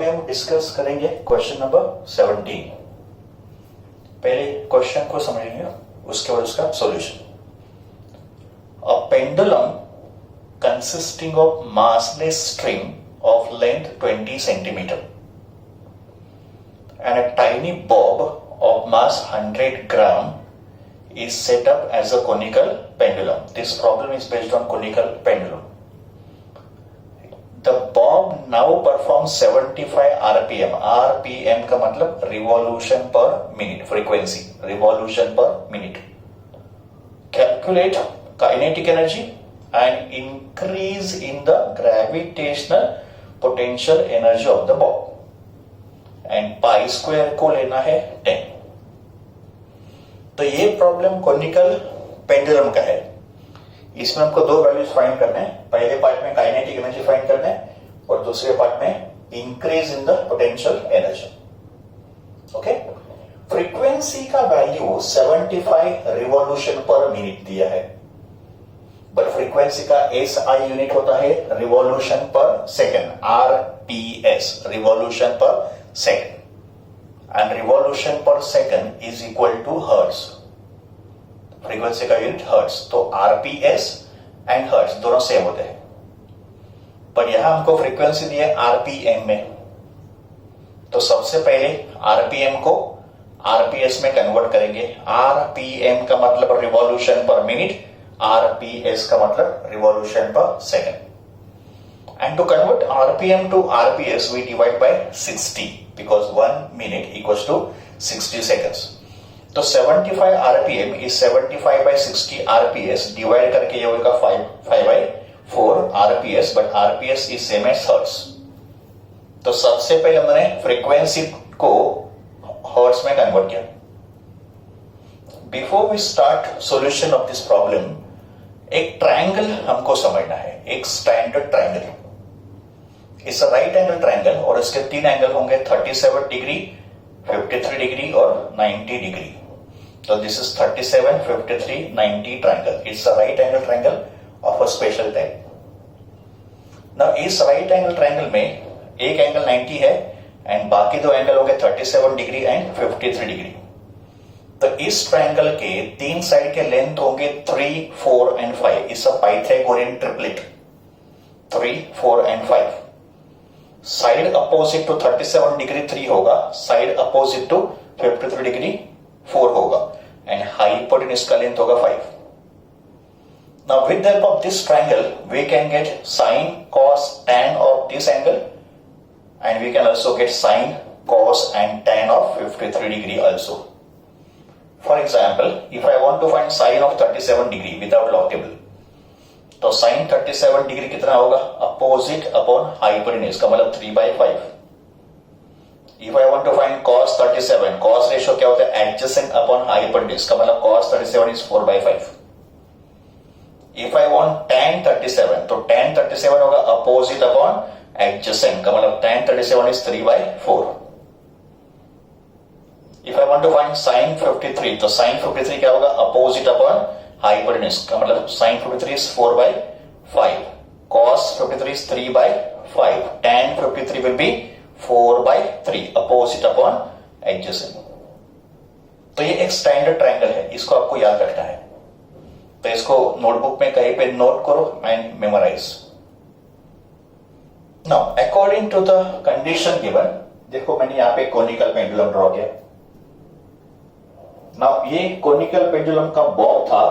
अभी हम डिस्कस करेंगे क्वेश्चन नंबर 17। पहले क्वेश्चन को समझेंगे, उसके बाद उसका solution. A pendulum consisting of massless string of length 20 centimeter and a tiny bob of mass 100 gram is set up as a conical pendulum. This problem is based on conical pendulum. The bob now performs 75 RPM. RPM का मतलब revolution per minute, frequency, revolution per minute. Calculate kinetic energy and increase in the gravitational potential energy of the bob. And pi square को लेना है 10. तो ये problem conical pendulum का है। इसमें हमको दो वैल्यूज फाइंड करने हैं। पहले पार्ट में काइनेटिक एनर्जी फाइंड करना है और दूसरे पार्ट में increase in the potential energy. Okay, frequency का वैल्यू 75 रिवॉल्यूशन पर मिनट दिया है, बट फ्रीक्वेंसी का एसआई यूनिट होता है रिवॉल्यूशन पर सेकंड, आरपीएस, रिवॉल्यूशन पर सेकंड, एंड रिवॉल्यूशन पर second is equal to hertz. Frequency का यूनिट हर्ट्ज, तो आरपीएस एंड हर्ट्ज दोनों सेम होते हैं, पर यहां हमको फ्रीक्वेंसी दी है आरपीएम में। तो सबसे पहले आरपीएम को आरपीएस में कन्वर्ट करेंगे। आरपीएम का मतलब रिवॉल्यूशन पर मिनट, RPS का मतलब revolution per second. And to convert RPM to RPS, we divide by 60 because 1 minute equals to 60 seconds. तो 75 RPM is 75 by 60 RPS. Divide करके ये होगा 5 by 4 RPS, but RPS is same as hertz. तो सबसे पहले हमने फ्रीक्वेंसी को hertz में कन्वर्ट किया। Before we start solution of this problem, एक ट्रायंगल हमको समझना है, एक स्टैंडर्ड ट्रायंगल। इस राइट एंगल ट्रायंगल और इसके तीन एंगल होंगे 37 डिग्री, 53 डिग्री और 90 डिग्री। तो this is 37, 53, 90 triangle. It's a right angle triangle of a special type. ना इस राइट एंगल ट्रायंगल में एक एंगल 90 है एंड बाकी दो एंगल होंगे 37 डिग्री एंड 53 डिग्री। तो इस ट्रायंगल के तीन साइड के लेंथ होंगे 3, 4 एंड 5। इस Pythagorean triplet 3, 4 and 5। Side opposite to 37 degree 3 होगा, साइड अपोजिट टू 53 डिग्री 4 होगा, एंड हाइपोटेन्यूज का लेंथ होगा 5। Now with the help of this triangle we can get sine, cos, tan of this angle, and we can also get sine, cos and tan of 53 degree also. For example, if I want to find sine of 37 degree without log table, तो sin 37 degree कितना होगा? Opposite upon hypotenuse का मतलब 3 by 5। If I want to find cos 37, cos ratio क्या होता है? Adjacent upon hypotenuse का मतलब cos 37 is 4 by 5। If I want tan 37, तो tan 37 होगा अपोजिट अपॉन एडजेसेंट का मतलब tan 37 is 3 by 4। If I want to find sin 53, तो sin 53 क्या होगा? अपोजिट अपॉन हाइपोटेन्यूज का मतलब sin 53 is 4 by 5, cos 53 is 3 by 5, tan 53 will be 4 by 3, opposite upon adjacent. तो ये एक स्टैंडर्ड ट्रायंगल है, इसको आपको याद रखना है। तो इसको नोटबुक में कहीं पे नोट करो and memorise. Now according to the condition given, देखो मैंने यहां पे कोनिकल पेंडुलम ड्रॉ किया। नाउ ये कोनिकल पेंडुलम का बॉब था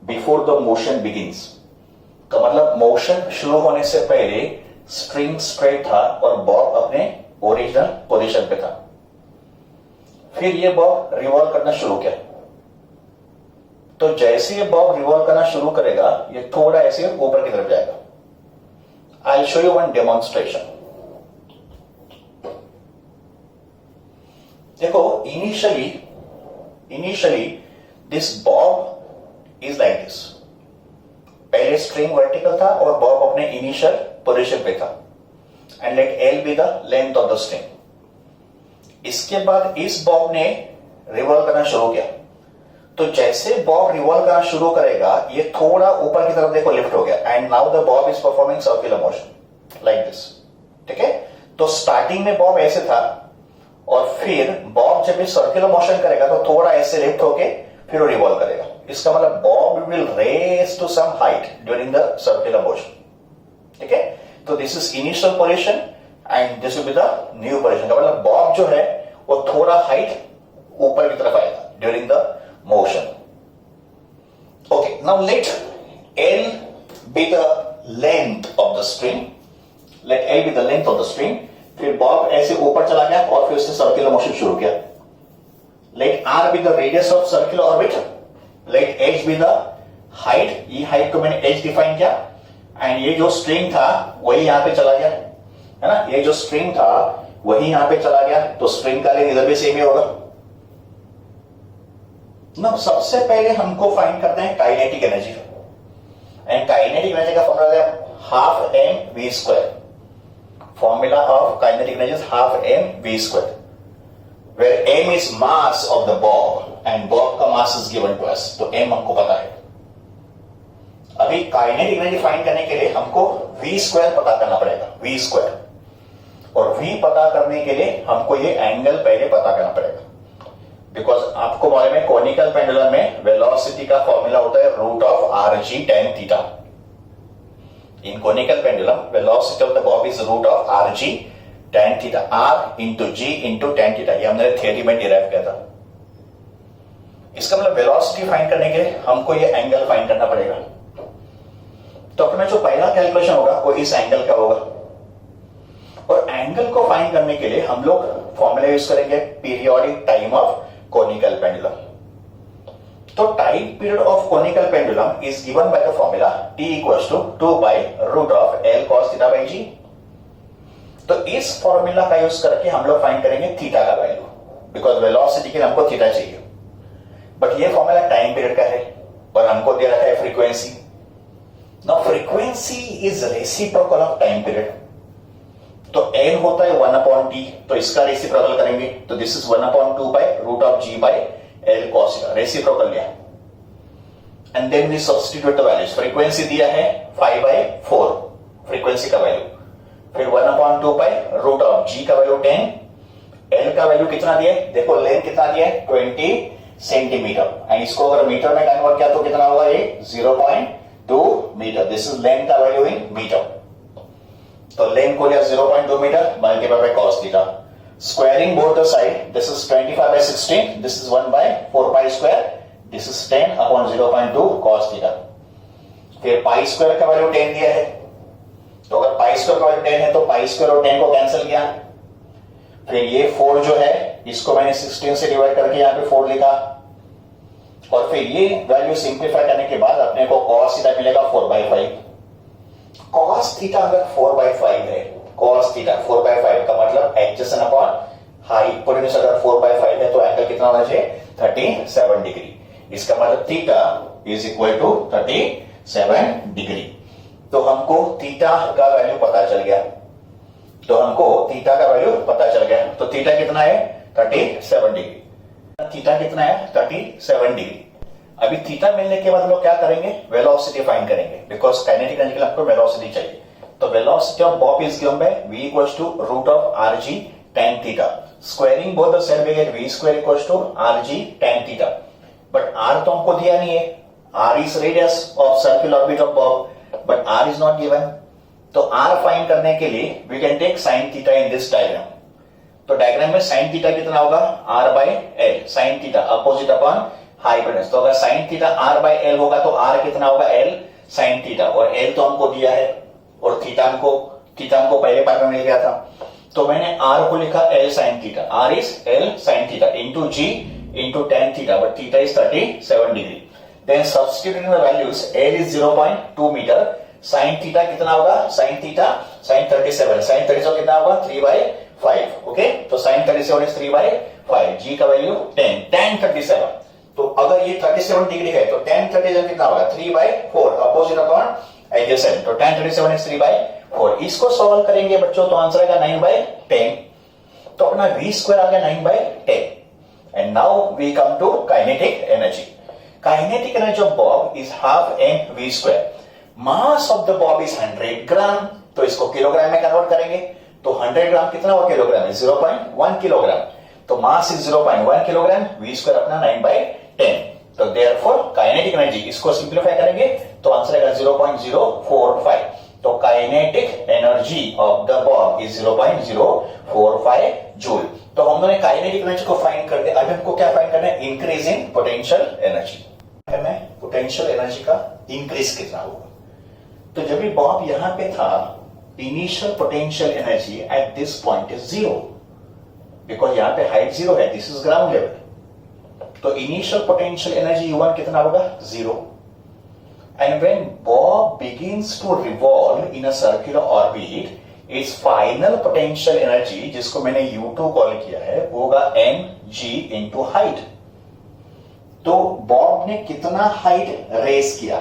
बिफोर द मोशन बिगिंस, का मतलब मोशन शुरू होने से पहले स्ट्रिंग स्ट्रेट था और बॉब अपने ओरिजिनल पोजीशन पे था। फिर ये बॉब रिवॉल्व करना शुरू किया। तो जैसे ये बॉब रिवॉल्व करना शुरू करेगा, ये थोड़ा ऐसे ऊपर की तरफ जाएगा। I will show you one demonstration. देखो, initially this bob is like this. पहले स्ट्रिंग वर्टिकल था और बॉब अपने इनिशियल पोजीशन पे था, and let L be the length of the string. इसके बाद इस बॉब ने रिवॉल्व करना शुरू किया। तो जैसे बॉब रिवॉल्व करना शुरू करेगा, ये थोड़ा ऊपर की तरफ देखो लिफ्ट हो गया, and now the bob is performing circular motion like this. ठीक है, तो स्टार्टिंग में बॉब ऐसे था और फिर बॉब जब भी सर्कुलर मोशन करेगा तो थोड़ा ऐसे लिफ्ट होके फिर वो रिवॉल्व करेगा। इसका मतलब bob will raise to some height during the circular motion. ठीक है, तो this is initial position and this will be the new position. का मतलब बॉब जो है वो थोड़ा हाइट ऊपर की तरफ आएगा during the motion. Okay, now let L be the length of the string. Let L be the length of the string. फिर बॉब ऐसे ऊपर चला गया और फिर उससे सर्कुलर मोशन शुरू किया। Let R be the radius of circular orbit. Let H be the height. ये हाइट को मैंने H डिफाइन किया एंड ये जो स्ट्रिंग था वही यहां पे चला गया, है ना। ये जो स्ट्रिंग था वही यहां पे चला गया, तो स्ट्रिंग का लेंथ इधर भी सेम ही होगा ना। सबसे पहले हमको फाइंड करते हैं kinetic energy, and kinetic energy का फॉर्मूला है half M V square. Formula of kinetic energy is half M V square, where M is mass of the bob and bob का mass is given to us, तो M हमको पता है। अभी kinetic energy find करने के लिए हमको वी स्क्वायर पता करना पड़ेगा, वी स्क्वायर। और वी पता करने के लिए हमको ये एंगल पहले पता करना पड़ेगा, बिकॉज आपको मालूम है कोनिकल पेंडुलम में वेलोसिटी का फॉर्मूला होता है root of R G tan theta. In conical pendulum velocity of the bob is root of R G tan theta, R into G into tan theta. ये हमने theory में derive किया था। इसका मतलब वेलोसिटी फाइंड करने के लिए हमको ये एंगल फाइंड करना पड़ेगा। तो अपना जो पहला कैलकुलेशन होगा वो इस एंगल का होगा, और एंगल को फाइंड करने के लिए हम लोग फॉर्मूला यूज करेंगे periodic time of conical pendulum. तो time period of conical pendulum is given by the formula t equals to 2 by root of L cos theta by g. तो इस फॉर्मूला का यूज करके हम लोग फाइंड करेंगे theta का वैल्यू, बिकॉज वेलोसिटी के लिए हमको थीटा चाहिए। बट ये फॉर्मूला टाइम पीरियड का है और हमको दे रखा है frequency. Now frequency is reciprocal of time period, तो n होता है 1/t, तो इसका रेसिप्रोकल करेंगे, तो this is 1/2 by root of g by L cos theta, reciprocal लिया। And then we substitute the values. Frequency दिया है 5/4 फ्रीक्वेंसी का वैल्यू, फिर 1/2 बाय रूट ऑफ g का वैल्यू 10, L का वैल्यू कितना दिया है, देखो लेंथ कितना दिया है 20 सेंटीमीटर, एंड इसको अगर मीटर में कन्वर्ट किया तो कितना होगा, ये 0.2 मीटर। दिस इज लेंथ का वैल्यू इन मीटर, तो लेंथ को लिया 0.2 metre multiply by cos theta, squaring both the side, this is 25/16, this is 1/4 pi square, this is 10/0.2 cos theta. फिर पाई स्क्वायर का वैल्यू 10 दिया है, तो अगर पाई स्क्वायर का वैल्यू 10 है तो पाई स्क्वायर और 10 को कैंसिल किया। फिर ये 4 जो है इसको मैंने 16 से डिवाइड करके यहां पे 4 लिखा, और फिर ये वैल्यू सिंप्लीफाई करने के बाद अपने को cos थीटा मिलेगा 4/5। cos थीटा अगर 4/5 है, cos थीटा 4/5 का मतलब एडजसेंट अपॉन हाइपोटेन्यूज अगर 4/5 है तो एंगल कितना होना चाहिए 37 डिग्री। इसका मतलब theta is equal to 37 degree. तो हमको थीटा का वैल्यू पता चल गया, तो थीटा कितना है 37 डिग्री। थीटा कितना है 37 डिग्री। अभी थीटा मिलने के बाद हम लोग क्या करेंगे, वेलोसिटी फाइंड करेंगे, बिकॉज काइनेटिक एनर्जी के लिए आपको वेलोसिटी चाहिए। तो velocity of bob is given by v equals to root of rg tan theta, squaring both the side we get v square equals to rg tan theta. But r तो हमको दिया नहीं है, r is radius of circular orbit of bob, but r is not given. तो r find करने के लिए we can take sin theta in this diagram. तो डायग्राम में sin थीटा कितना होगा r/l, sin theta opposite upon hypotenuse. तो अगर sin थीटा r/l होगा तो r कितना होगा l sin थीटा, और l तो हमको दिया है और थीटा हमको पहले पार्ट में मिल गया था, तो मैंने r को लिखा l sin theta, r is l sin theta into g into tan theta, but theta is 37 degree. Then substituting the values, l is 0.2 metre, sin theta कितना होगा, sin 37 कितना होगा 3/5। ओके, तो sin 37 इज 3/5, g का value 10, tan 37। तो अगर ये 37 degree है तो tan 37 कितना होगा 3/4 अपोजिट अपॉन एडजेसेंट, तो tan 37 इज 3/4। इसको सॉल्व करेंगे बच्चों तो आंसर आएगा 9/10। तो अपना v स्क्वायर आ गया 9/10। And now we come to kinetic energy. Kinetic energy of bob is half m v square. Mass of the bob is 100 gram, तो इसको किलोग्राम में कन्वर्ट करेंगे। तो 100 ग्राम कितना हुआ किलोग्राम है? 0.1 किलोग्राम। तो mass is 0.1 kilogram, v square अपना 9/10। तो देयरफॉर काइनेटिक एनर्जी, इसको सिंप्लीफाई करेंगे तो आंसर आएगा 0.045। तो kinetic energy of the bob is 0.045 joule. तो हम लोगों ने काइनेटिक एनर्जी को फाइंड कर दिया। अभी हमको क्या फाइंड करना है? Increase in potential energy. हमें पोटेंशियल एनर्जी का इंक्रीज कितना होगा? तो जब भी बॉब यहां पे था, initial potential energy at this point is 0, because यहां पे हाइट 0 है, दिस इज ग्राउंड लेवल। तो इनिशियल पोटेंशियल एनर्जी U1 कितना होगा? 0। And when bob begins to revolve in a circular orbit, its final potential energy, जिसको मैंने U2 call किया है, वो होगा mg इंटू हाइट। तो बॉब ने कितना हाइट रेस किया?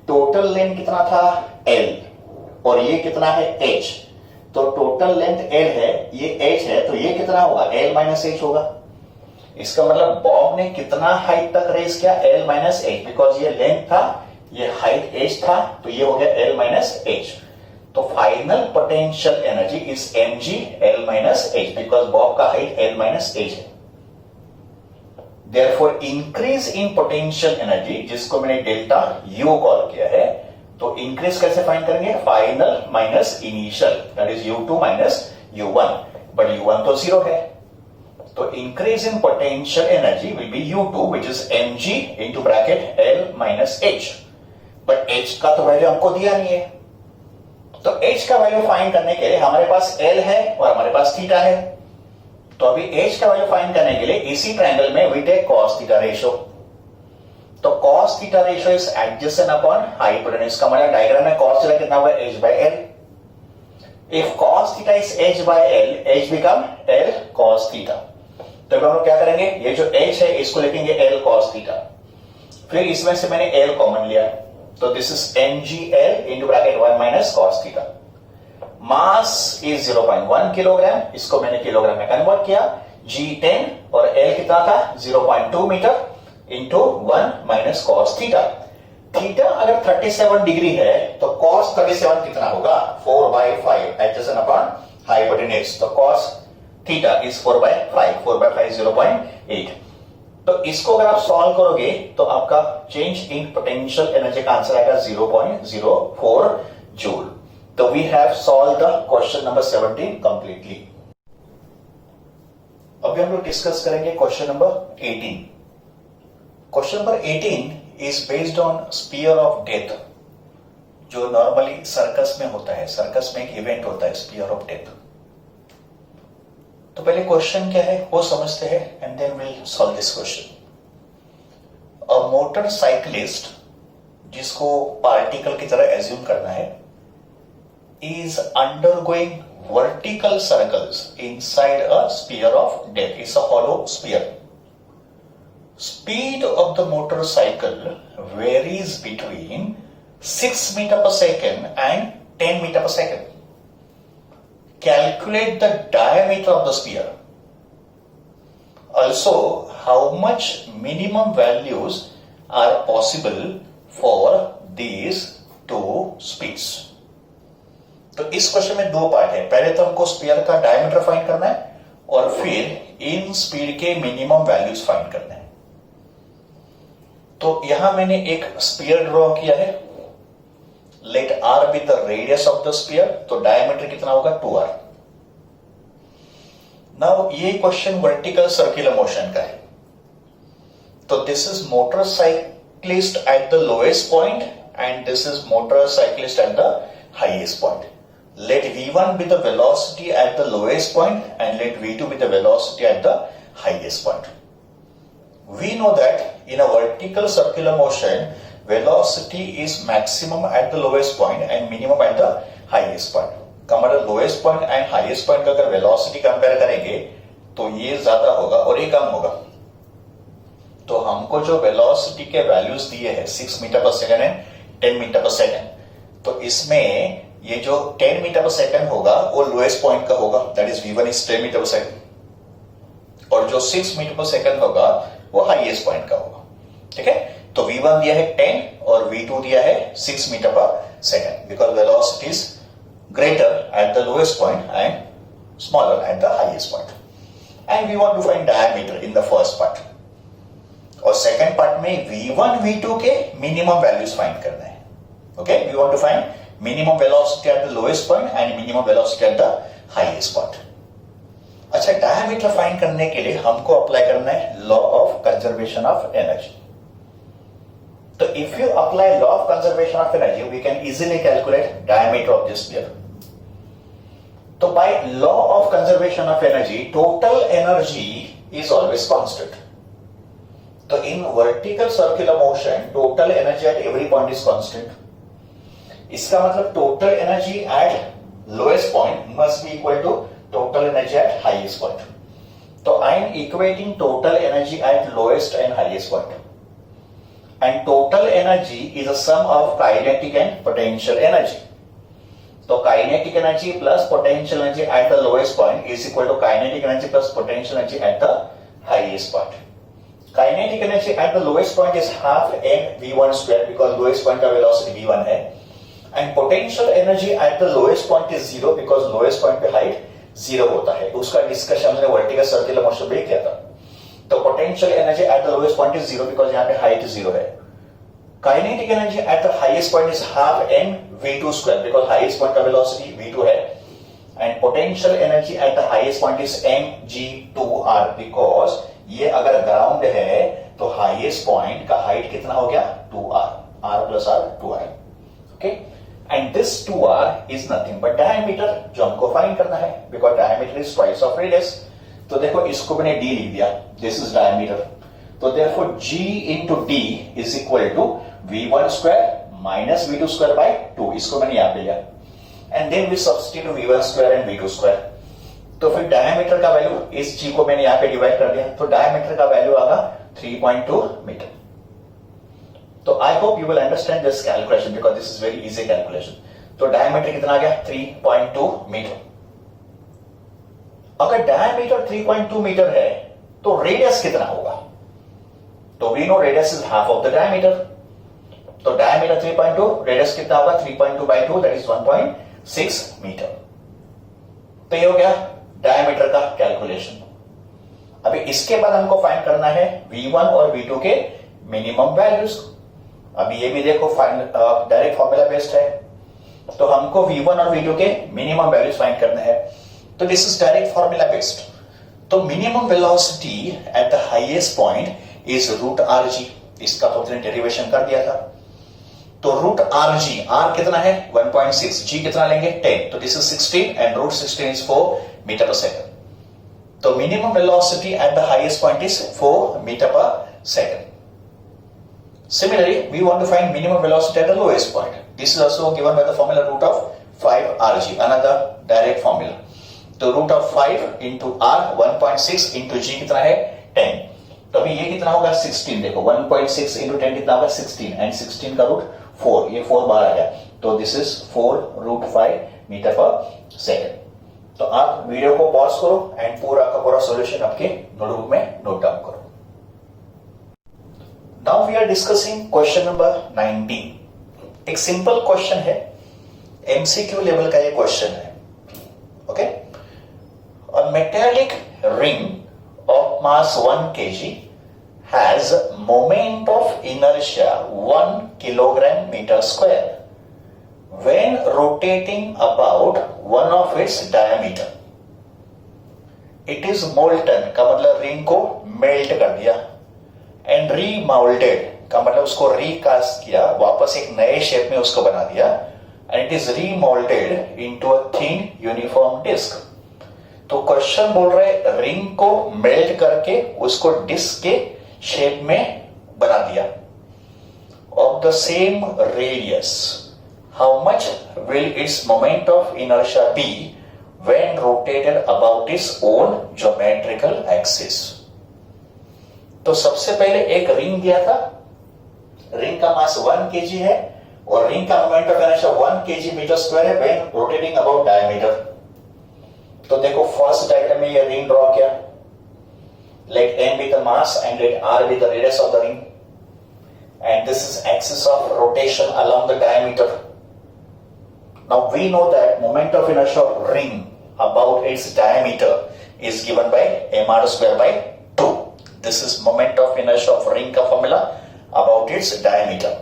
टोटल लेंथ कितना था? L, और ये कितना है? h। तो टोटल लेंथ L है, ये h है, तो ये कितना होगा? L माइनस h होगा। इसका मतलब बॉब ने कितना हाइट तक रेस किया? L माइनस h, बिकॉज ये लेंथ था, ये हाइट h था, तो ये हो गया L माइनस h। तो final potential energy is mg L minus h, because Bob का हाइट L माइनस h है। Therefore increase in potential energy, जिसको मैंने डेल्टा U कॉल किया है, तो इंक्रीज कैसे फाइंड करेंगे? Final minus initial, that is U2 minus U1, but U1 तो 0 है। तो increase in potential energy will be U2 which is mg into bracket L minus h, but h का तो वैल्यू हमको दिया नहीं है। तो h का वैल्यू फाइंड करने के लिए हमारे पास L है और हमारे पास थीटा है। तो अभी h का वैल्यू फाइंड करने के लिए इसी ट्रायंगल में we take cos theta ratio. तो cos theta ratio is adjacent upon hypotenuse. इसका मतलब डायग्राम में cos थीटा कितना हुआ? h by l। If cos theta is h by l, h become l cos theta. तो हम लोग क्या करेंगे? ये जो h है इसको लिखेंगे l cos थीटा। फिर इसमें से मैंने l कॉमन लिया, तो this is mgl into bracket 1 minus cos theta. Mass is 0.1 kilogram, इसको मैंने किलोग्राम में कन्वर्ट किया। G10 और L कितना था? 0.2 metre into 1 minus cos theta. Theta अगर 37 डिग्री है तो cos 37 कितना होगा? 4/5 एडजेसेंट अपॉन हाइपोटेन्यूज। तो cos थीटा इज 4/5, 4/5 0.8। तो इसको अगर आप सॉल्व करोगे तो आपका चेंज इन पोटेंशियल एनर्जी का आंसर आएगा 0.04 जूल। तो we have solve the question number 17 completely. अभी हम लोग डिस्कस करेंगे question number 18। Question number 18 is based on sphere of death, जो नॉर्मली सर्कस में होता है। सर्कस में एक इवेंट होता है स्पीयर ऑफ डेथ। तो पहले क्वेश्चन क्या है वो समझते हैं and then will solve this question. A motorcyclist, जिसको पार्टिकल की तरह एज्यूम करना है, is undergoing vertical circles inside a sphere of death. It's a hollow sphere. Speed of the motorcycle varies between 6 meter per second and 10 meter per second. Calculate the diameter of the sphere. Also, how much minimum values are possible for these two speeds? तो इस question में दो part है। पहले तो हमको spear का diameter find करना है और फिर इन स्पीड के मिनिमम वैल्यूज फाइंड करना है। तो यहां मैंने एक स्पीयर ड्रॉ किया है। Let r be the radius of the sphere, तो डायमीटर कितना होगा? 2r। नाउ ये क्वेश्चन वर्टिकल सर्कुलर मोशन का है। तो this is motorcyclist at the lowest point and this is motorcyclist at the highest point. Let v1 be the velocity at the lowest point and let v2 be the velocity at the highest point. We know that in a vertical circular motion, velocity is maximum at the lowest point and minimum at the highest point. का मतलब lowest point and highest point का अगर velocity compare करेंगे तो ये ज्यादा होगा और ये कम होगा। तो हमको जो velocity के वैल्यूज दिए हैं 6 मीटर पर सेकेंड एंड 10 मीटर पर सेकेंड, तो इसमें ये जो 10 मीटर पर सेकंड होगा वो लोएस्ट पॉइंट का होगा, that is v1 is 10 metre per second, और जो 6 मीटर पर सेकंड होगा वो हाईएस्ट पॉइंट का होगा। ठीक है, तो v1 दिया है 10 और v2 दिया है 6 metre per second, because velocity is greater at the lowest point and smaller at the highest point. And we want to find diameter in the first part. और सेकेंड पार्ट में v1 v2 के minimum values find करना है. Okay, we want to find minimum velocity at the lowest point and minimum velocity at the highest point. अच्छा, diameter find करने के लिए हमको अप्लाई करना है law of conservation of energy. तो if you apply law of conservation of energy we can easily calculate diameter of this sphere. तो by law of conservation of energy total energy is always constant. तो in vertical circular motion total energy at every point is constant. इसका मतलब total energy at lowest point must be equal to total energy at highest point. तो I am equating total energy at lowest and highest point. And total energy is a sum of kinetic and potential energy. तो kinetic energy plus potential energy at the lowest point is equal to kinetic energy plus potential energy at the highest point. Kinetic energy at the lowest point is half mv1 square because lowest point का velocity v1 है, and potential energy at the lowest point is 0 because lowest point पे height 0 होता है. उसका discussion हमने vertical circular motion में किया था. तो potential energy at the lowest point is 0 because यहाँ पे height 0 है. Kinetic energy at the highest point is half mv2 square because highest point का velocity v2 है, and potential energy at the highest point is mg2r because ये अगर ground है तो highest point का हाइट कितना हो गया 2r, r plus r 2r. Okay, and this 2r is nothing but diameter जो हमको फाइंड करना है because diameter is twice of radius. तो देखो इसको मैंने d लिख दिया, दिस इज डायमीटर. तो therefore g into d is equal to v1 square minus v2 square by 2. इसको मैंने यहां पे लिया and then we substitute v1 square and v2 square. तो फिर डायमीटर का वैल्यू इस g को मैंने यहां पे डिवाइड कर दिया तो डायमीटर का वैल्यू आगा 3.2 मीटर. तो I hope you will understand this calculation because this is very easy calculation. तो डायमीटर कितना आ गया 3.2 मीटर. अगर डायमीटर 3.2 मीटर है तो रेडियस कितना होगा? तो we know radius is half of the diameter. तो डायमीटर 3.2, रेडियस कितना होगा 3.2 by 2 दैट इज 1.6 मीटर. तो ये हो गया डायमीटर का कैलकुलेशन. अभी इसके बाद हमको फाइंड करना है v1 और v2 के मिनिमम वैल्यूज. अभी ये भी देखो डायरेक्ट फॉर्मूला बेस्ड है तो हमको v1 और v2 के मिनिमम वैल्यूज फाइंड करना है. तो this is direct formula based. तो minimum velocity at the highest point is root rg. इसका तो हमने डेरिवेशन कर दिया था. तो रूट rg, r कितना है 1.6, g कितना लेंगे 10. तो this is 16 and root 16 is 4 metre per second. तो minimum velocity at the highest point is 4 metre per second. Similarly, we want to find minimum velocity at the lowest point. This is also given by the formula root of 5 rg, another direct formula. तो root of 5 into r 1.6 into g कितना है 10. तो अभी ये कितना होगा 16. देखो 1.6 into 10 कितना होगा 16 एंड 16 का रूट 4, ये 4 बाहर आ गया. तो दिस इज 4 रूट 5 मीटर पर सेकेंड. तो आप वीडियो को पॉज करो एंड पूरा का पूरा सॉल्यूशन आपके नोटबुक में नोट डाउन करो. Now we are discussing question number 19. एक सिंपल क्वेश्चन है, एमसीक्यू लेवल का ये क्वेश्चन है. Okay, a metallic ring of mass 1 kg has moment of inertia 1 kilogram meter square when rotating about one of its diameter. It is molten का मतलब ring को melt कर दिया and रीमाउल्टेड का मतलब उसको रीकास्ट किया, वापस एक नए शेप में उसको बना दिया and it is remoulded into a thin uniform disc. तो क्वेश्चन बोल रहे रिंग को मेल्ट करके उसको डिस्क के शेप में बना दिया of the same radius. How much will its moment of inertia be when rotated about its own geometrical axis. तो सबसे पहले एक रिंग दिया था, रिंग का मास 1 kg है और रिंग का moment of inertia 1 kg metre square है व्हेन रोटेटिंग अबाउट डायमीटर. तो देखो फर्स्ट डायग्राम में ये रिंग ड्रॉ किया. Let m be the mass and let r be the radius of the ring. And this is axis of rotation along the diameter. Now we know that moment of inertia of ring about its diameter is given by mr square by 2. This is moment of inertia of ring का formula about its diameter.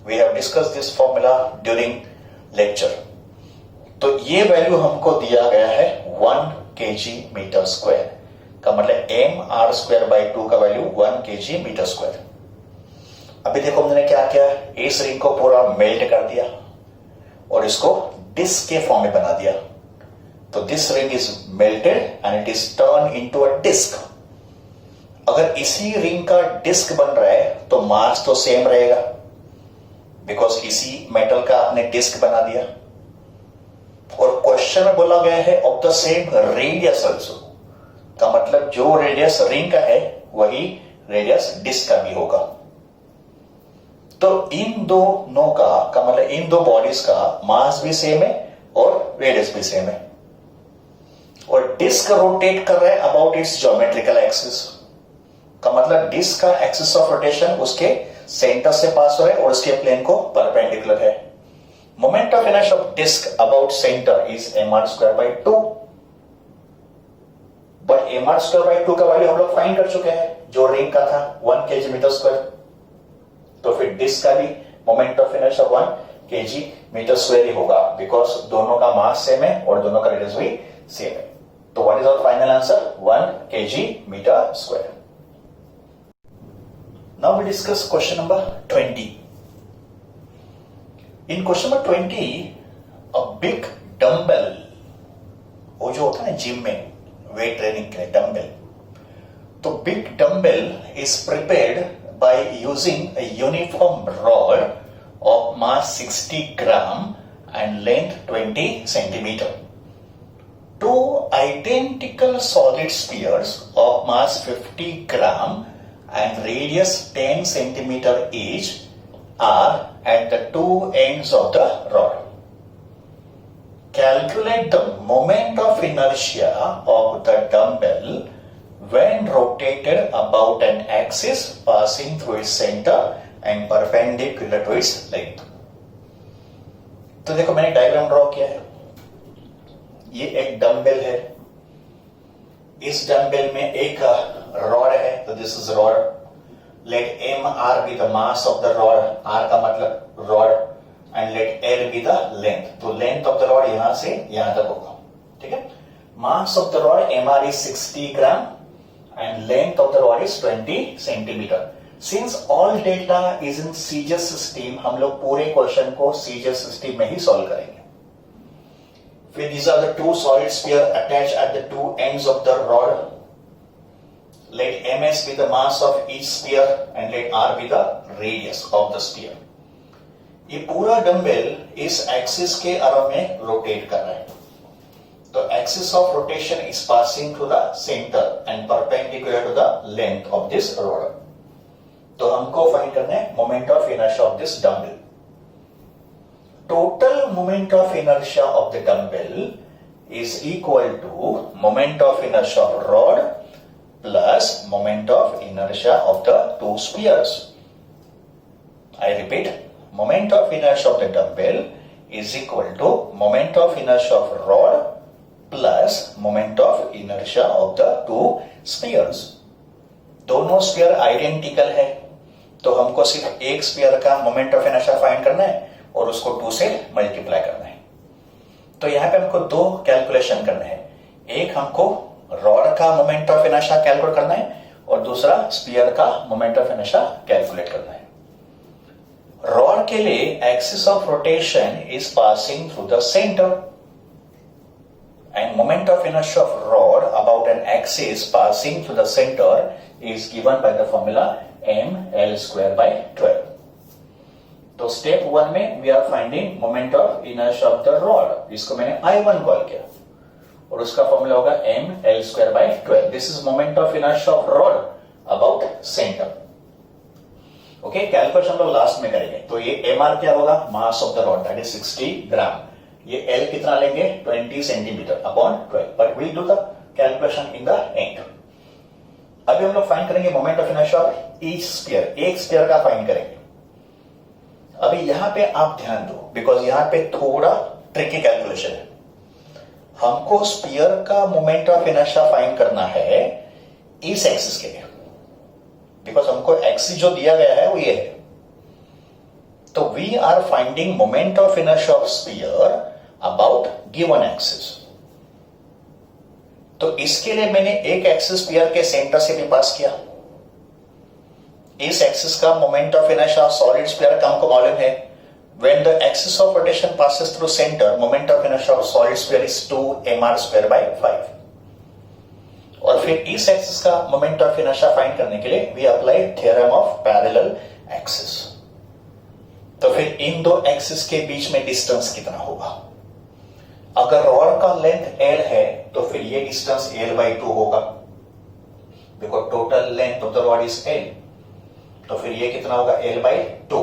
We have discussed this formula during lecture. तो ये value हमको दिया गया है 1 kg metre square का मतलब mr square by 2 का वैल्यू 1 kg मीटर स्क्वायर. अभी देखो हमने क्या किया, इस रिंग को पूरा मेल्ट कर दिया और इसको डिस्क के फॉर्म में बना दिया. तो this ring is melted and it is turn into a disc. अगर इसी रिंग का डिस्क बन रहा है तो मास तो सेम रहेगा बिकॉज इसी मेटल का आपने डिस्क बना दिया. और क्वेश्चन में बोला गया है of the same radius also का मतलब जो रेडियस रिंग का है वही रेडियस डिस्क का भी होगा. तो इन दोनों का मतलब इन दो बॉडीज का मास भी सेम है और रेडियस भी सेम है. और डिस्क रोटेट कर रहा है अबाउट इट्स ज्योमेट्रिकल एक्सिस का मतलब डिस्क का एक्सिस ऑफ रोटेशन उसके सेंटर से पास हो रहा है और उसके प्लेन को परपेंडिकुलर है. Moment of inertia of disc about centre is mr square by 2. But mr square by 2 का वैल्यू हम लोग फाइंड कर चुके हैं जो रिंग का था 1 kg मीटर स्क्वायर. तो फिर डिस्क का भी moment of inertia 1 kg metre square ही होगा बिकॉज दोनों का मास सेम है और दोनों का रेडियस भी सेम है. तो what is our final answer 1 kg metre square. Now we discuss question number 20. In question number 20 a big dumbbell, वो जो होता है ना जिम में वेट ट्रेनिंग के लिए डंबल, तो big dumbbell is prepared by using a uniform rod of mass 60 gram and length 20 centimeter. Two identical solid spheres of mass 50 gram and radius 10 centimeter each are at the two ends of the rod. Calculate the moment of inertia of the dumbbell when rotated about an axis passing through its center and perpendicular to its length. तो देखो मैंने diagram draw किया है. ये एक dumbbell है. इस dumbbell में एक रॉड है. तो this is rod. Let mr be the mass of the rod. r का मतलब rod and let l be the length. तो लेंथ ऑफ द रॉड यहां से यहां तक होगा. ठीक है. Mass of the rod mr is 60 gram and length of the rod is 20 centimeter. Since all data is in CGS system, हम लोग पूरे क्वेश्चन को CGS system में ही सॉल्व करेंगे. फिर these are the two solid sphere attached at the two ends of the rod. Let ms be the mass of each sphere and let r be the radius of the sphere. ये पूरा dumbbell इस axis के around में rotate कर रहा है. तो axis of rotation is passing through the center and perpendicular to the length of this rod. तो हमको फाइंड करना है moment of inertia of this dumbbell. Total moment of inertia of the dumbbell is equal to moment of inertia of rod plus moment of inertia of the two spheres. I repeat, moment of inertia of the dumbbell is equal to moment of inertia of rod plus moment of inertia of the two spheres. दोनों sphere identical है तो हमको सिर्फ एक sphere का moment of inertia find करना है और उसको 2 से मल्टीप्लाई करना है. तो यहां पे हमको दो कैलकुलेशन करना है. एक हमको रॉड का मोमेंट ऑफ इनर्शिया कैलकुलेट करना है और दूसरा स्फीयर का मोमेंट ऑफ इनर्शिया कैलकुलेट करना है. रॉड के लिए axis of rotation is passing through the centre and moment of inertia of rod about an axis passing through the center is given by the formula ml square by 12. तो step 1 में we are finding moment of inertia of the rod. इसको मैंने I1 call किया और उसका formula होगा ml square by 12. This is moment of inertia of rod about center. Okay, calculation हम लोग लास्ट में करेंगे. तो ये mr क्या होगा? Mass of the rod that is 60 gram. ये L कितना लेंगे? 20 centimetre upon 12. But we'll do the calculation in the end. अभी हम लोग फाइंड करेंगे moment of inertia of each sphere. एक स्फीयर का फाइंड करेंगे. अभी यहां पे आप ध्यान दो, बिकॉज यहां पे थोड़ा ट्रिकी कैलकुलेशन है। हमको स्पीयर का मोमेंट ऑफ इनर्शिया फाइंड करना है इस एक्सिस के लिए, बिकॉज हमको एक्सिस जो दिया गया है वो ये है। तो we are finding moment of inertia of sphere about given axis. तो इसके लिए मैंने एक एक्सिस स्पीयर के सेंटर से भी पास किया। इस एक्सिस का moment of inertia solid sphere का हमको मालूम है, when the axis of rotation passes through center, moment of inertia of solid sphere is 2 mr square by 5। और फिर इस एक्सिस का मोमेंट ऑफ इनर्शिया फाइंड करने के लिए we apply theorem of parallel axis. तो फिर इन दो एक्सिस के बीच में डिस्टेंस कितना होगा? अगर रॉड का लेंथ L है तो फिर ये डिस्टेंस L/2 होगा, because total length of the rod is L। तो फिर ये कितना होगा? L/2,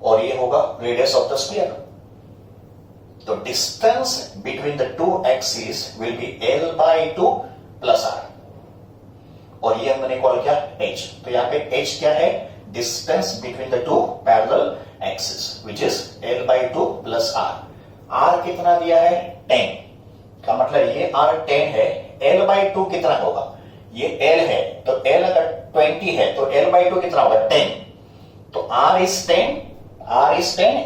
और ये होगा रेडियस ऑफ द स्फीयर। तो distance between the two axis will be L/2 plus R, और ये हमने कॉल किया H। तो यहां पे H क्या है? Distance between the two parallel axis which is L/2 plus R। R कितना दिया है? 10 का मतलब ये R 10 है। L/2 कितना होगा? ये L है, तो L अगर 20 है तो L/2 कितना होगा? 10। तो R is 10,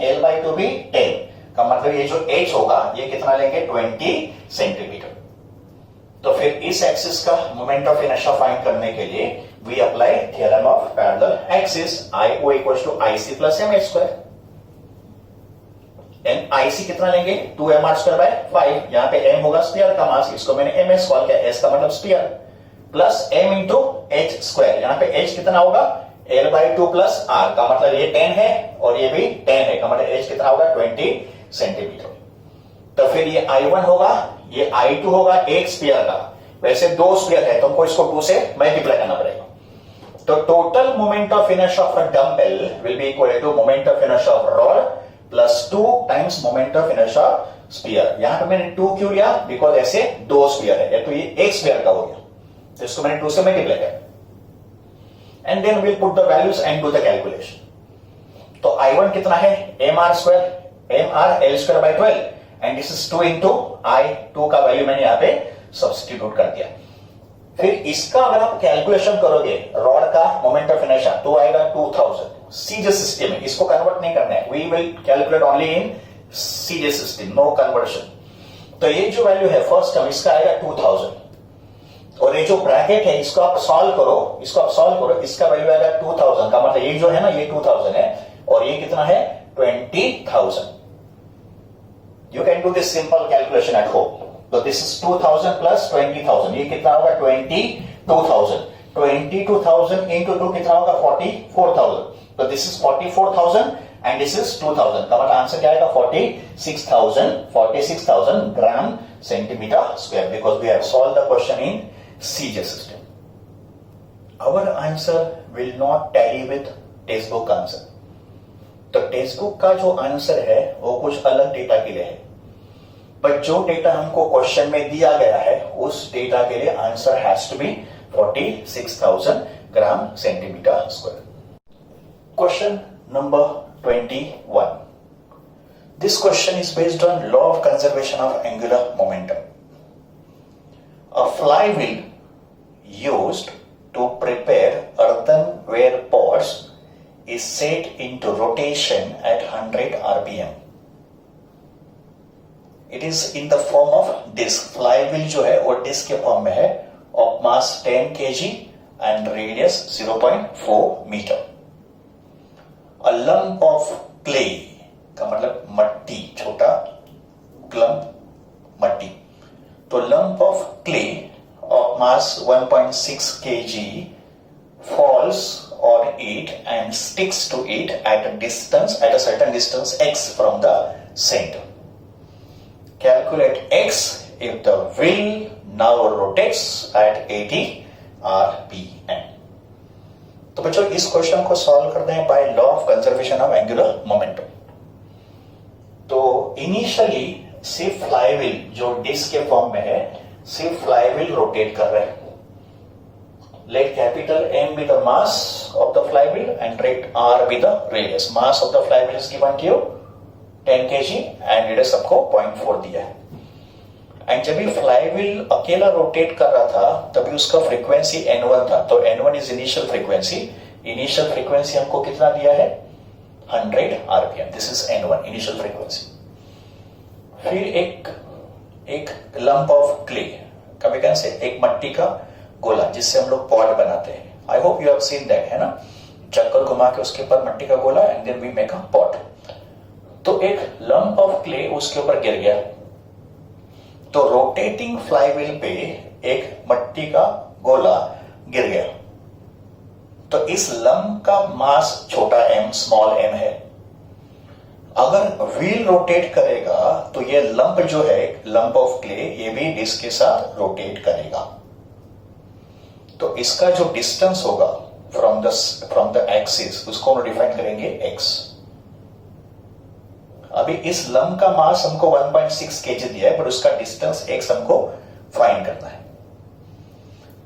L/2 भी 10 का मतलब ये जो H होगा ये कितना लेंगे? 20 सेंटीमीटर। तो फिर इस एक्सिस का मोमेंट ऑफ इनर्शिया फाइंड करने के लिए we apply theorem of parallel axis. IO equals to IC प्लस mh स्क्वायर। IC कितना लेंगे? 2 mr स्क्वायर बाय 5। यहां पे m होगा स्फीयर का मास, इसको मैंने ms कॉल किया, s का मतलब sphere, plus m into h square. यहां पे h कितना होगा? L/2 प्लस R का मतलब ये 10 है और ये भी 10 है, का मतलब h कितना होगा? 20 सेंटीमीटर। तो फिर ये I1 होगा, ये I2 होगा एक स्फीयर का। वैसे दो स्फीयर है तो हमको इसको 2 से मल्टीप्लाई करना पड़ेगा। तो total moment of inertia of a dumbbell will be equal to moment of inertia of rod plus 2 times moment of inertia sphere. यहां पे मैंने 2 क्यों लिया? बिकॉज ऐसे दो स्फीयर है, तो ये एक स्फीयर का हो गया, तो इसको मैंने 2 से मल्टीप्लाई किया। And then we'll put the values and do the calculation. तो I1 कितना है? mr square, mr L square by 12, and this is 2 into I2 का वैल्यू मैंने यहां पे सब्स्टिट्यूट कर दिया। फिर इसका अगर आप कैलकुलेशन करोगे रॉड का मोमेंट ऑफ इनर्शिया तो आएगा 2000। सीजे सिस्टम है, इसको कन्वर्ट नहीं करना है, we will calculate only in CGS system, no conversion. तो ये जो वैल्यू है फर्स्ट टर्म इसका आएगा 2000, और ये जो ब्रैकेट है इसको आप सॉल्व करो, इसका वैल्यू आएगा 2000 का मतलब ये जो है ना ये 2000 है और ये कितना है? 20,000। You can do this simple calculation at home. तो दिस इज 2000 प्लस 20,000, ये कितना होगा? 22,000। 22,000 इंटू 2 कितना होगा? 44,000। तो this is 44,000 and this is 2000 का मतलब आंसर क्या आएगा? 46,000 gram centimetre square, because we have solve the question in CJ system. Our answer will not tally with textbook का आंसर। तो टेक्स्ट बुक का जो आंसर है वो कुछ अलग डेटा के लिए है, बट जो डेटा हमको क्वेश्चन में दिया गया है उस डेटा के लिए answer has to be 46,000 gram centimetre square. Question number 21. This question is based on law of conservation of angular momentum. A flywheel used to prepare earthenware pots is set into rotation at 100 rpm. It is in the form of disc. Flywheel जो है वो disc के form में है, of mass 10 kg and radius 0.4 meter. A lump of clay का मतलब मट्टी, छोटा क्लम्प मट्टी। तो lump of clay of mass 1.6 kg falls on it and sticks to it at a certain distance x from the center. Calculate x if the wheel now rotates at 80 rpm. तो बच्चों इस question को solve करते हैं bye law of conservation of angular momentum. तो initially सिर्फ flywheel जो disc के फॉर्म में है, सिर्फ फ्लाईव्हील रोटेट कर रहे हैं, let capital M be the mass of the flywheel and let R be the radius. Mass of the flywheel is given to you 10 kg and radius आपको 0.4 दिया है. एंड जब ये फ्लाईव्हील अकेला रोटेट कर रहा था तभी उसका फ्रीक्वेंसी N1 था. तो N1 is initial frequency. Initial frequency हमको कितना दिया है? 100 RPM. This is N1 initial frequency. फिर एक लंप ऑफ क्ले, कभी कहते से एक मट्टी का गोला जिससे हम लोग पॉट बनाते हैं. आई hope you have seen that, है ना? चक्कर घुमा के उसके ऊपर मट्टी का गोला and then we make a pot. तो एक लंप ऑफ क्ले उसके ऊपर गिर गया. तो रोटेटिंग फ्लाईव्हील पे एक मट्टी का गोला गिर गया. तो इस लंप का मास छोटा m स्मॉल m है. अगर व्हील रोटेट करेगा तो ये लंप जो है, लंप ऑफ क्ले, ये भी डिस्क के साथ रोटेट करेगा. तो इसका जो डिस्टेंस होगा फ्रॉम द एक्सिस उसको हम डिफाइन करेंगे x. अभी इस लंप का मास हमको 1.6 kg दिया है, पर उसका डिस्टेंस x हमको फाइंड करना है.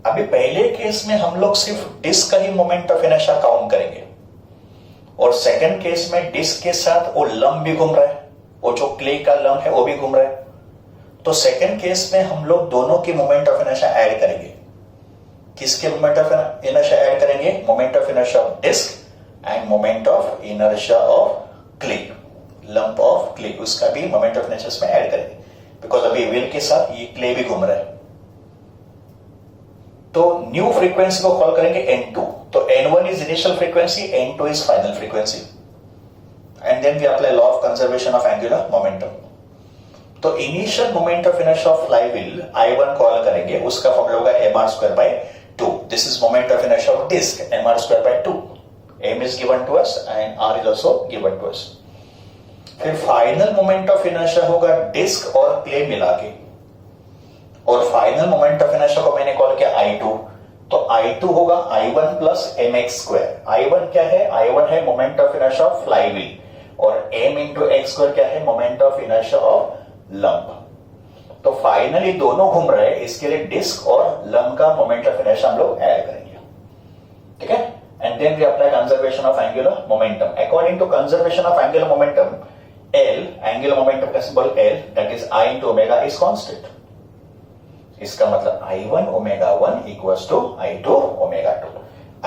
अभी पहले केस में हम लोग सिर्फ डिस्क का ही मोमेंट ऑफ इनर्शिया काउंट करेंगे और सेकंड केस में डिस्क के साथ वो लंप भी घूम रहा है, वो जो क्ले का लंप है वो भी घूम रहा है. तो सेकंड केस में हम लोग दोनों की मोमेंट ऑफ इनर्शिया ऐड करेंगे. किसके मोमेंट ऑफ इनर्शिया ऐड करेंगे? Moment of inertia of disc and moment of inertia of clay, lump of clay. उसका भी मोमेंट ऑफ इनर्शिया में ऐड करेंगे बिकॉज अभी व्हील के साथ ये क्ले भी घूम रहा है. तो न्यू फ्रीक्वेंसी को कॉल करेंगे N2. तो N1 is initial frequency, N2 is final frequency. And then we apply law of conservation of angular momentum. तो initial moment of inertia of flywheel I1 call करेंगे, उसका फॉर्मूला होगा mr²/2. This is moment of inertia of disc, mr²/2. m is given to us and r is also given to us. फिर final moment of inertia होगा disc और clay मिला के, और final moment of inertia को मैंने call किया I2. तो I2 होगा I1 प्लस mx². I1 क्या है? I1 है moment of inertia of flywheel और m इंटू x² क्या है? Moment of inertia of lump. तो फाइनली दोनों घूम रहे हैं, इसके लिए डिस्क और लंप का मोमेंट ऑफ इनर्शिया हम लोग ऐड करेंगे. ठीक है? And then we apply conservation of angular momentum. According to conservation of angular momentum, L, angular momentum का symbol L, that is I into omega is constant. इसका मतलब I1 omega 1 equals to I2 omega 2.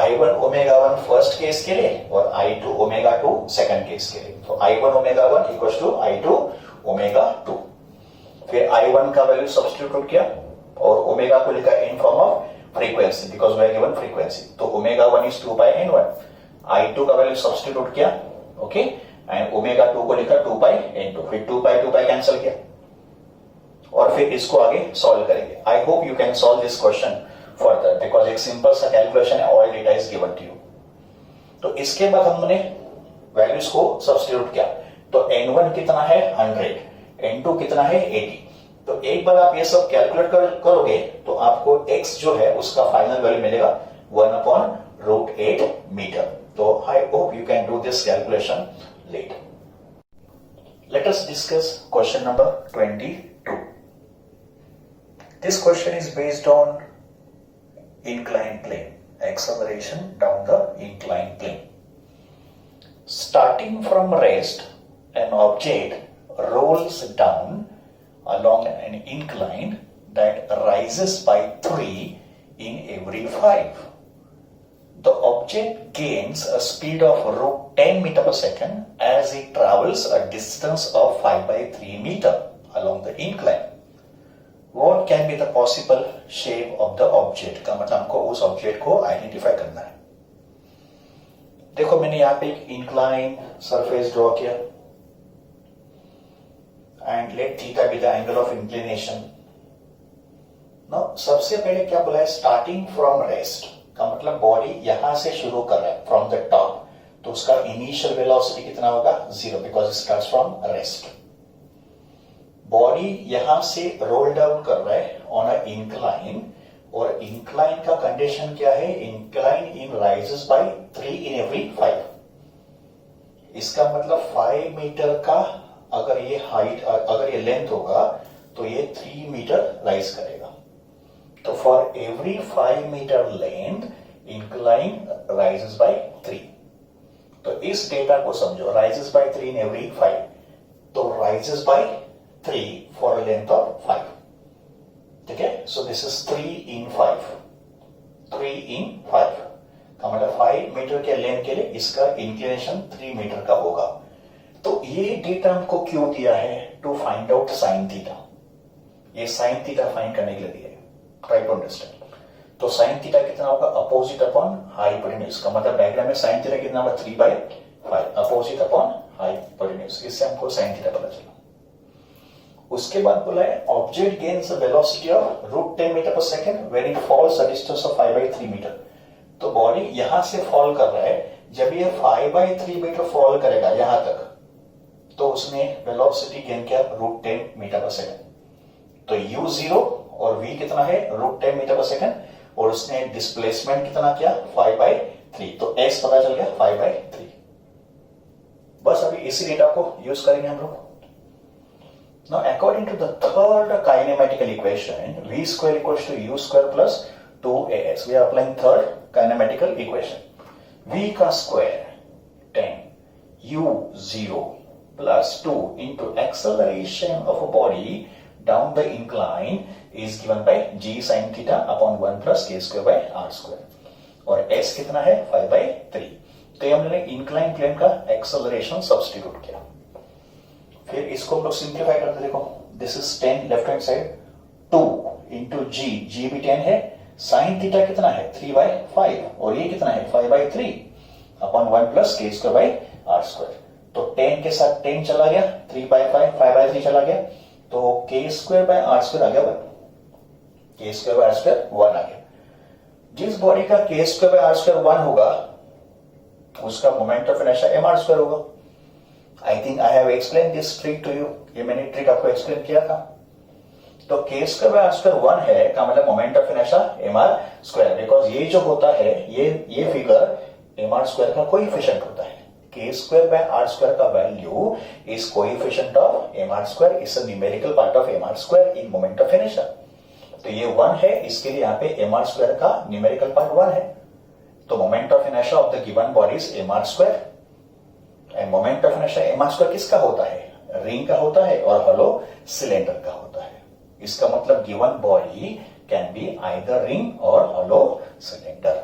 I1 omega 1 first case के लिए और I2 omega 2 second case के लिए. तो I1 omega 1 equals to I2 omega 2. फिर I1 का वैल्यू सब्स्टिट्यूट किया और ओमेगा को लिखा in form of frequency because we are given frequency. तो ओमेगा 1 इज 2πN1. I2 का वैल्यू सब्स्टिट्यूट किया, ओके, एंड ओमेगा 2 को लिखा 2πN2. फिर 2π कैंसिल किया और फिर इसको आगे सॉल्व करेंगे. I hope you can solve this question further because एक सिंपल सा कैलकुलेशन है, all data is given to you. तो इसके बाद हमने वैल्यूज को सब्स्टिट्यूट किया. तो N1 कितना है? 100. N2 कितना है? 80. तो एक बार आप ये सब कैलकुलेट करोगे तो आपको x जो है उसका फाइनल वैल्यू मिलेगा 1/√8 मीटर. तो I hope you can do this calculation later. Let us discuss question number 22. This question is based on inclined plane, acceleration down the inclined plane. Starting from rest, an object rolls down along an incline that rises by 3 in every 5. The object gains a speed of √10 meter per second as it travels a distance of 5/3 meter along the incline. What can be the possible shape of the object? का मतलब हमको उस object को identify करना है. देखो मैंने यहाँ पे एक इंक्लाइन सरफेस ड्रॉ किया and let theta be the angle of inclination. Now सबसे पहले क्या बोला है? स्टार्टिंग फ्रॉम रेस्ट का मतलब बॉडी यहां से शुरू कर रहा है फ्रॉम द टॉप. तो उसका इनिशियल वेलोसिटी कितना होगा? 0 because it starts from rest. Body यहां से रोल डाउन कर रहा है ऑन अ इंक्लाइन और इंक्लाइन का कंडीशन क्या है? Incline in rises by 3 in every 5. इसका मतलब 5 मीटर का अगर ये हाइट, अगर ये लेंथ होगा तो ये 3 मीटर राइज करेगा. तो for every 5 metre length incline rises by 3। तो इस डेटा को समझो, राइजेस बाय 3 इन एवरी 5, तो rises by 3 for a length of 5। ठीक है, सो दिस इज 3 इन 5, 3 इन 5 का मतलब 5 मीटर के लेंथ के लिए इसका इंक्लिनेशन 3 मीटर का होगा। तो ये डेटा हमको क्यों दिया है? To find out sine theta. ये साइन थीटा फाइंड करने के लिए दिया है, ट्राई टू अंडरस्टैंड। तो साइन थीटा कितना होगा? अपोजिट अपॉन हाइपोटेन्यूज का मतलब डायग्राम में साइन थीटा कितना होगा? 3/5 अपोजिट अपॉन हाइपोटेन्यूज। इससे हमको साइन थीटा पता चला। उसके बाद बोला है object gains velocity of √10 metre पर second when it falls a distance of 5/3 metre. तो बॉडी यहां से फॉल कर रहा है, जब ये 5/3 मीटर फॉल करेगा यहां तक, तो उसने वेलोसिटी गेन किया √10 मीटर पर सेकेंड। तो u0 और v कितना है? √10 मीटर पर सेकेंड, और उसने डिस्प्लेसमेंट कितना किया? 5/3। तो s पता चल गया 5/3। बस अभी इसी डेटा को यूज करेंगे हम लोग। Now according to the third kinematical equation, v square equals to u square plus 2as. We are applying third kinematical equation. v का square 10 u0 plus 2 into acceleration of a body down the incline is given by g sin theta upon 1 plus k square by r square. और s कितना है? 5/3। तो हमने incline plane का acceleration substitute किया। फिर इसको हम लोग सिंप्लीफाई करते, देखो this is 10 left hand side, 2 into G भी 10 है, साइन थीटा कितना है? 3/5, और ये कितना है? 5/3 अपॉन 1 प्लस के स्क्वायर बाई आर स्क्वायर। तो 10 के साथ 10 चला गया, 3/5 5/3 चला गया, तो के स्क्वायर बाय आर स्क्वायर आ गया 1, के स्क्वायर बाय आर स्क्वायर 1 आ गया। जिस बॉडी का के स्क्वायर बाय आर स्क्वायर 1 होगा उसका moment of inertia M R square होगा। I think I have explain this trick to you, ये मैंने ट्रिक आपको एक्सप्लेन किया था। तो के स्क्वायर बाय आर स्क्वायर 1 है का मतलब moment of inertia M R square, because ये जो होता है ये फिगर एम आर स्क्वायर का कोएफिशिएंट होता है। K square by r square का value is coefficient of m are square, is a numerical part of m are square in moment of inertia. तो ये 1 है, इसके लिए यहाँ पे एम आर स्क्वायर का न्यूमेरिकल पार्ट 1 है। तो moment of inertia of the given body is m are square, and moment of inertia M R square किसका होता है? रिंग का होता है और हॉलो सिलेंडर का होता है। इसका मतलब given body can be either ring और हॉलो सिलेंडर।